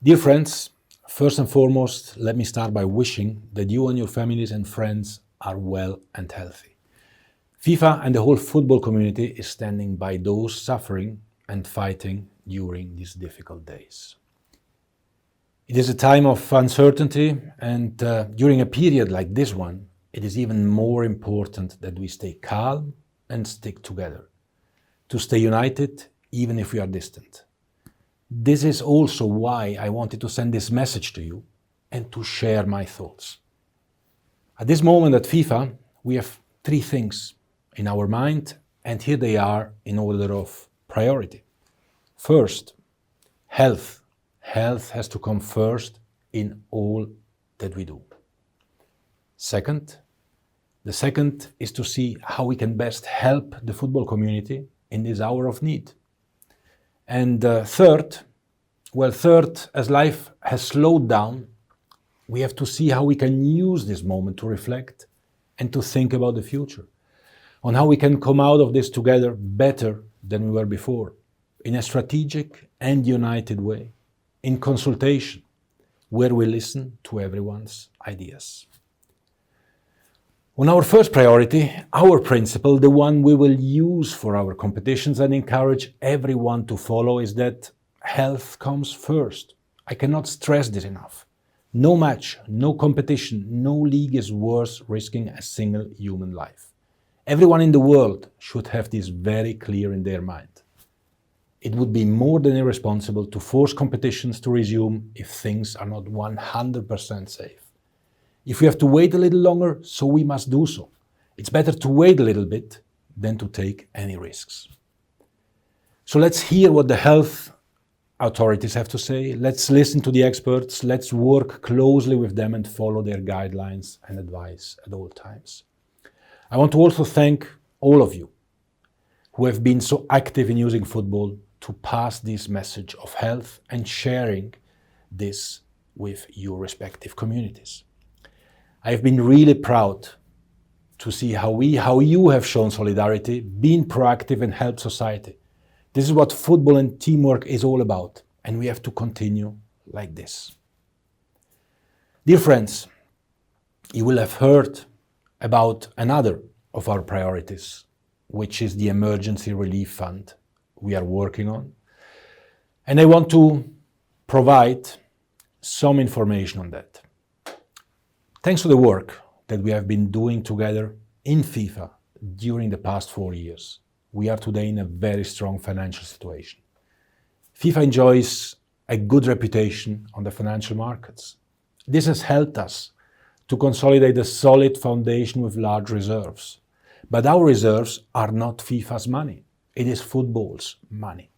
Dear friends, first and foremost, let me start by wishing that you and your families and friends are well and healthy. FIFA and the whole football community is standing by those suffering and fighting during these difficult days. It is a time of uncertainty, and during a period like this one, it is even more important that we stay calm and stick together, to stay united even if we are distant. This is also why I wanted to send this message to you and to share my thoughts. At this moment at FIFA, we have three things in our mind, and here they are in order of priority. First, health. Health has to come first in all that we do. Second, the second is to see how we can best help the football community in this hour of need. And third, as life has slowed down, we have to see how we can use this moment to reflect and to think about the future, on how we can come out of this together better than we were before, in a strategic and united way, in consultation, where we listen to everyone's ideas. On our first priority, our principle, the one we will use for our competitions and encourage everyone to follow, is that health comes first. I cannot stress this enough. No match, no competition, no league is worth risking a single human life. Everyone in the world should have this very clear in their mind. It would be more than irresponsible to force competitions to resume if things are not 100% safe. If we have to wait a little longer, so we must do so. It's better to wait a little bit than to take any risks. So let's hear what the health authorities have to say. Let's listen to the experts. Let's work closely with them and follow their guidelines and advice at all times. I want to also thank all of you who have been so active in using football to pass this message of health and sharing this with your respective communities. I've been really proud to see how you have shown solidarity, been proactive and helped society. This is what football and teamwork is all about, and we have to continue like this. Dear friends, you will have heard about another of our priorities, which is the emergency relief fund we are working on. And I want to provide some information on that. Thanks to the work that we have been doing together in FIFA during the past 4 years, we are today in a very strong financial situation. FIFA enjoys a good reputation on the financial markets. This has helped us to consolidate a solid foundation with large reserves. But our reserves are not FIFA's money. It is football's money.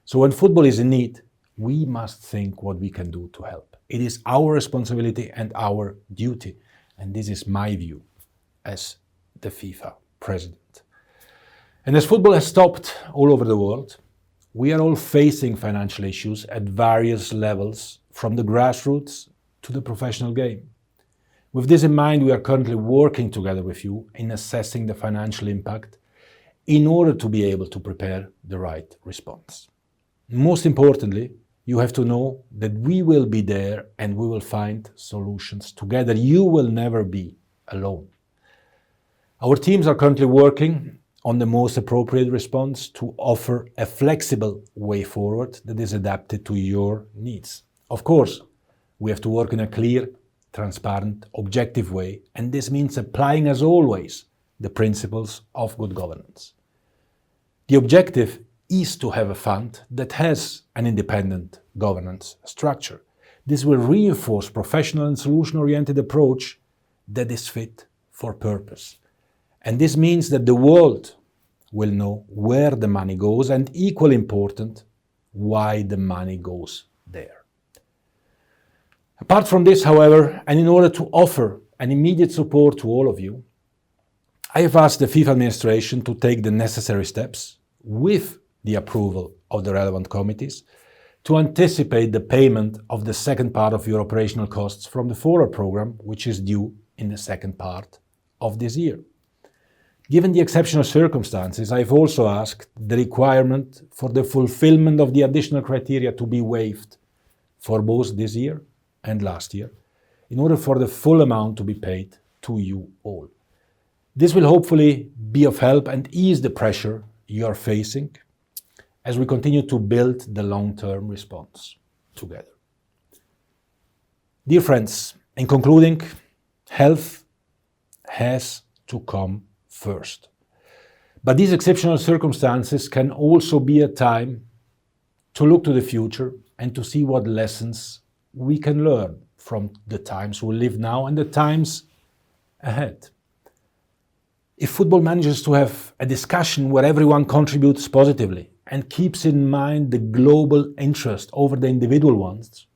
So when football is in need, we must think what we can do to help. It is our responsibility and our duty. And this is my view as the FIFA president. And as football has stopped all over the world, we are all facing financial issues at various levels, from the grassroots to the professional game. With this in mind, we are currently working together with you in assessing the financial impact in order to be able to prepare the right response. Most importantly, you have to know that we will be there and we will find solutions together. You will never be alone. Our teams are currently working on the most appropriate response to offer a flexible way forward that is adapted to your needs. Of course, we have to work in a clear, transparent, objective way, and this means applying, as always, the principles of good governance. The objective is to have a fund that has an independent governance structure. This will reinforce professional and solution-oriented approach that is fit for purpose. And this means that the world will know where the money goes, and equally important, why the money goes there. Apart from this, however, and in order to offer an immediate support to all of you, I have asked the FIFA administration to take the necessary steps with the approval of the relevant committees to anticipate the payment of the second part of your operational costs from the forward program, which is due in the second part of this year. Given the exceptional circumstances, I've also asked the requirement for the fulfillment of the additional criteria to be waived for both this year and last year, in order for the full amount to be paid to you all. This will hopefully be of help and ease the pressure you are facing as we continue to build the long-term response together. Dear friends, in concluding, health has to come first. But these exceptional circumstances can also be a time to look to the future and to see what lessons we can learn from the times we live now and the times ahead. If football manages to have a discussion where everyone contributes positively and keeps in mind the global interest over the individual ones,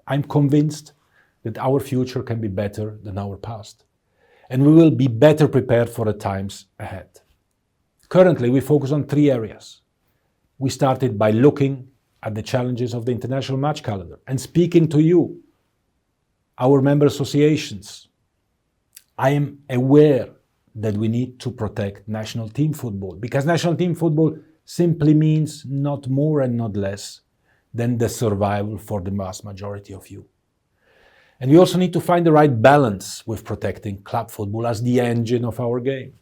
I'm convinced that our future can be better than our past, and we will be better prepared for the times ahead. Currently, we focus on 3 areas. We started by looking at the challenges of the international match calendar and speaking to you, our member associations. I am aware that we need to protect national team football, because national team football simply means not more and not less than the survival for the vast majority of you. And we also need to find the right balance with protecting club football as the engine of our game.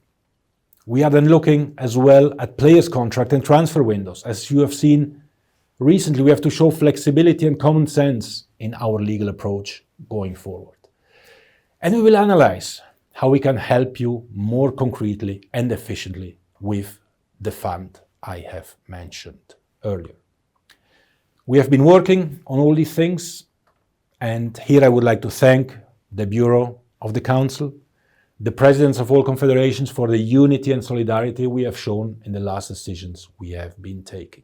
We are then looking as well at players' contract and transfer windows. As you have seen recently, we have to show flexibility and common sense in our legal approach going forward. And we will analyze how we can help you more concretely and efficiently with the fund I have mentioned earlier. We have been working on all these things, and here I would like to thank the Bureau of the Council, the presidents of all confederations for the unity and solidarity we have shown in the last decisions we have been taking.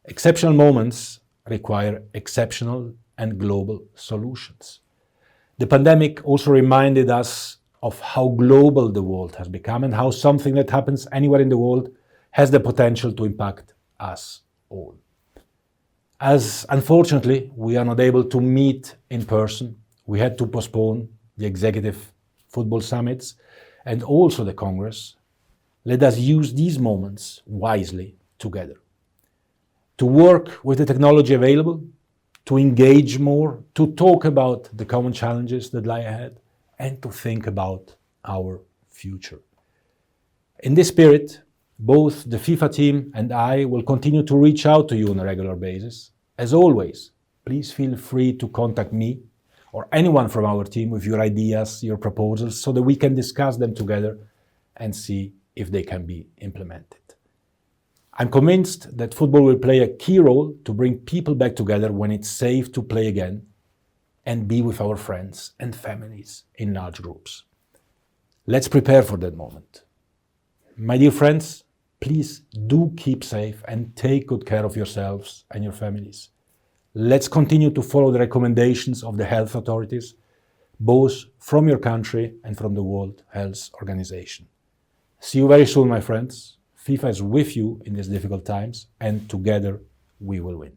Exceptional moments require exceptional and global solutions. The pandemic also reminded us of how global the world has become and how something that happens anywhere in the world has the potential to impact us all. As unfortunately we are not able to meet in person, we had to postpone the executive football summits and also the Congress. Let us use these moments wisely together. To work with the technology available, to engage more, to talk about the common challenges that lie ahead, and to think about our future. In this spirit, both the FIFA team and I will continue to reach out to you on a regular basis. As always, please feel free to contact me or anyone from our team with your ideas, your proposals, so that we can discuss them together and see if they can be implemented. I'm convinced that football will play a key role to bring people back together when it's safe to play again and be with our friends and families in large groups. Let's prepare for that moment. My dear friends, please do keep safe and take good care of yourselves and your families. Let's continue to follow the recommendations of the health authorities, both from your country and from the World Health Organization. See you very soon, my friends. FIFA is with you in these difficult times, and together we will win.